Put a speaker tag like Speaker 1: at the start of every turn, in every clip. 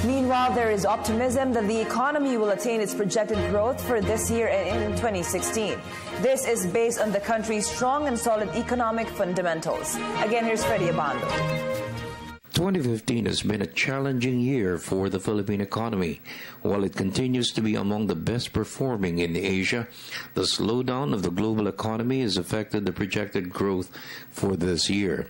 Speaker 1: Meanwhile, there is optimism that the economy will attain its projected growth for this year and in 2016. This is based on the country's strong and solid economic fundamentals. Again, here's Freddie Abando.
Speaker 2: 2015 has been a challenging year for the Philippine economy. While it continues to be among the best performing in Asia, the slowdown of the global economy has affected the projected growth for this year.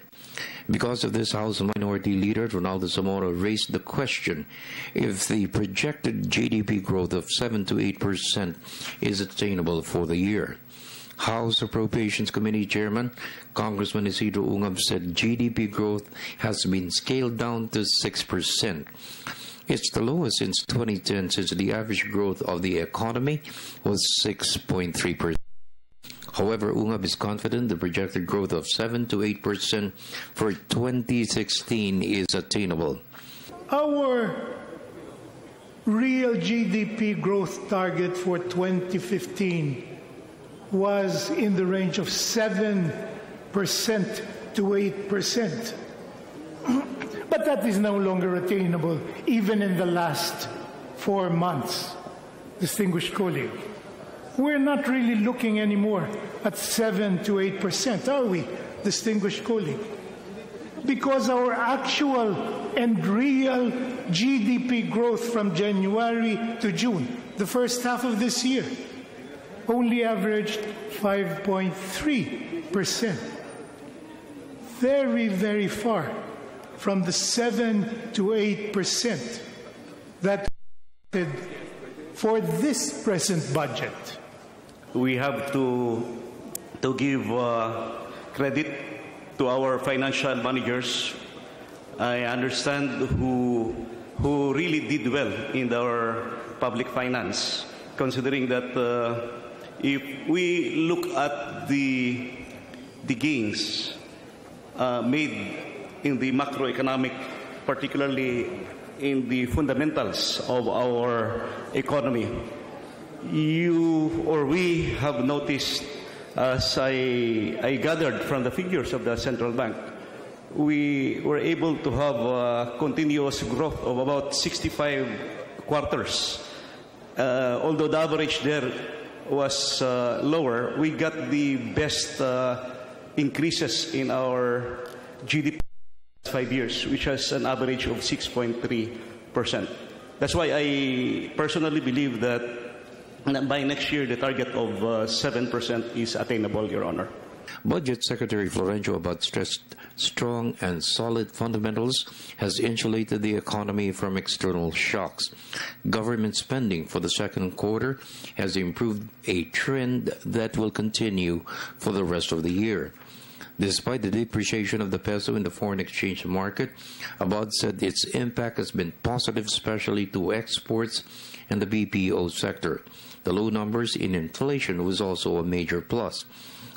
Speaker 2: Because of this, House Minority Leader Ronaldo Zamora raised the question if the projected GDP growth of 7 to 8% is attainable for the year. House Appropriations Committee Chairman Congressman Isidro Ungab said GDP growth has been scaled down to 6%. It's the lowest since 2010, since the average growth of the economy was 6.3%. However, Ungab is confident the projected growth of 7 to 8% for 2016 is attainable.
Speaker 3: Our real GDP growth target for 2015 was in the range of 7% to 8%. But that is no longer attainable, even in the last 4 months, distinguished colleague. We're not really looking anymore at 7 to 8%, are we, distinguished colleague? Because our actual and real GDP growth from January to June, the first half of this year, only averaged 5.3%. Very, very far from the 7 to 8% that for this present budget.
Speaker 4: We have to give credit to our financial managers. I understand who really did well in our public finance, considering that if we look at the gains made in the macroeconomic, particularly in the fundamentals of our economy, we have noticed, as I gathered from the figures of the central bank, we were able to have a continuous growth of about 65 quarters. Although the average there was lower, we got the best increases in our GDP 5 years, which has an average of 6.3%. That's why I personally believe that by next year, the target of 7% is attainable, Your Honor.
Speaker 2: Budget Secretary Florencio Abad stressed strong and solid fundamentals has insulated the economy from external shocks. Government spending for the second quarter has improved, a trend that will continue for the rest of the year. Despite the depreciation of the peso in the foreign exchange market, Abad said its impact has been positive, especially to exports and the BPO sector. The low numbers in inflation was also a major plus.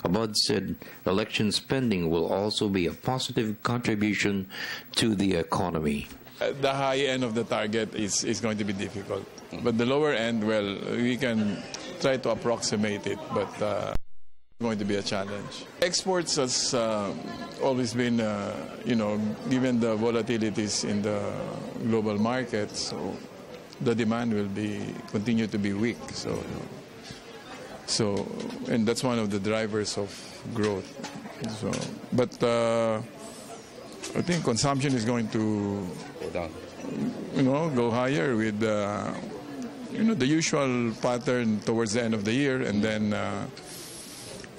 Speaker 2: Abad said election spending will also be a positive contribution to the economy.
Speaker 5: The high end of the target is going to be difficult. But the lower end, well, we can try to approximate it, but it's going to be a challenge. Exports has always been, given the volatilities in the global market, so the demand will continue to be weak. And that's one of the drivers of growth. But I think consumption is going to go down, go higher with the usual pattern towards the end of the year, and then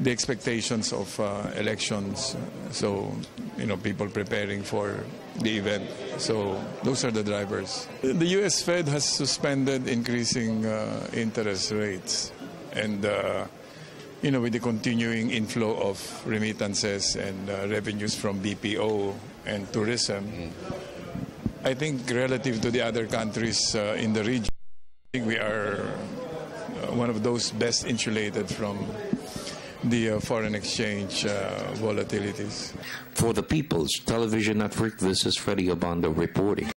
Speaker 5: the expectations of elections. So people preparing for the event. So those are the drivers. The U.S. Fed has suspended increasing interest rates. And, with the continuing inflow of remittances and revenues from BPO and tourism, I think relative to the other countries in the region, I think we are one of those best insulated from the foreign exchange volatilities.
Speaker 2: For the People's Television Network, this is Freddie Abando reporting.